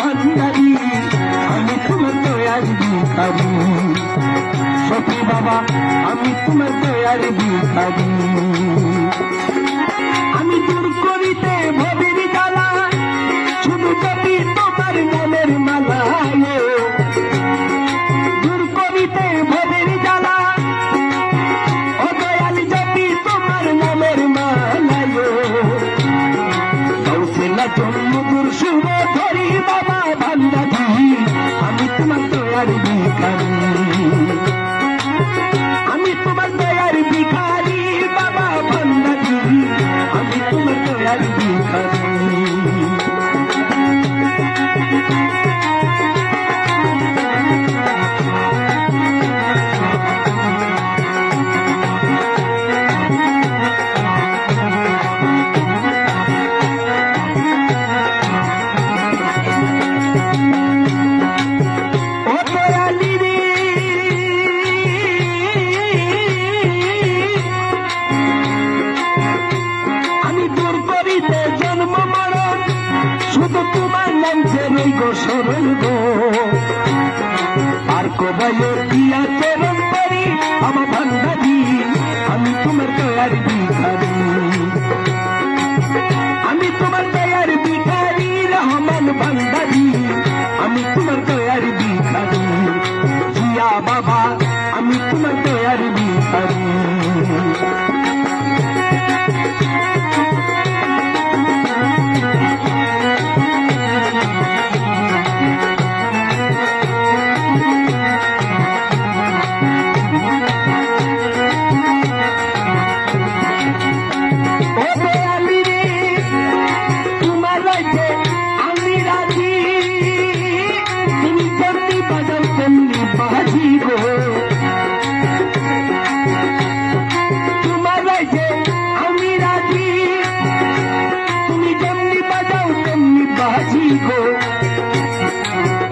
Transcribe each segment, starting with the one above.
ভান্ডারি, আমি তোমার দয়ার ভিখারি। সখী বাবা আমি তোমার দয়ার ভিখারি। আমি দূর করিতে ভবের জ্বালা, শুধু জপি তোমার নামের মালা। দূর করিতে ভবের জ্বালা, ও দয়াল জপি তোমার নামের মালা। কৌশলা জন্মদূর শুভ ধরি বাবা ভান্ডারি, আমি তোমার দয়ার ভিখারি। আমি তোমার দয়ার ভিখারি বাবা ভান্ডারি, আমি তোমার দয়ার ভিখারি। শুধু তোমার নাম চেরই গো সরল গো, আর কোবাইয়ের দিয়া চরণ করি আমার ভান্ডারি, আমি তোমার দয়ার ভিখারি। আমি তোমার দয়ার ভিখারি রহমান ভান্ডারি, আমি তোমার দয়ার ভিখারি। জিয়া বাবা আমি তোমার দয়ার ভিখারি।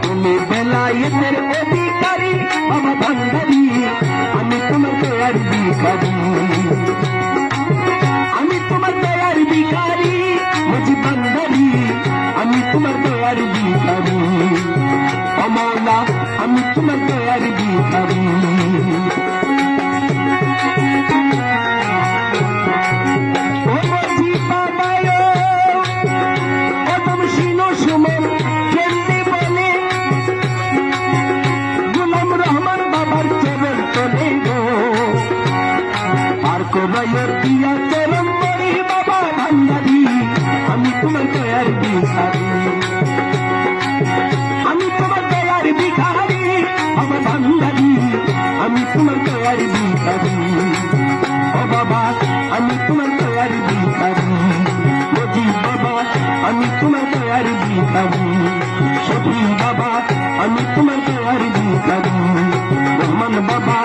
তুমি বেলায়েতের অধিকারী বাবা ভান্ডারি, আমি তোমার দয়ার ভিখারি। আমি তোমার দয়ার ভিখারি মুজি ভান্ডারি, আমি তোমার দয়ার ভিখারি। ও মওলা আমি তোমার দয়ার ভিখারি। কোবাইয়ের দিয়া চরণ করি বাবা ভান্ডারি, আমি তোমার দয়ার ভিখারি। আমি তোমার দয়ার ভিখারি বাবা ভান্ডারি, আমি তোমার দয়ার ভিখারি। ও বাবা আমি তোমার দয়ার ভিখারি। মজি বাবা আমি তোমার দয়ার ভিখারি। সখী বাবা আমি তোমার দয়ার ভিখারি। রহমান বাবা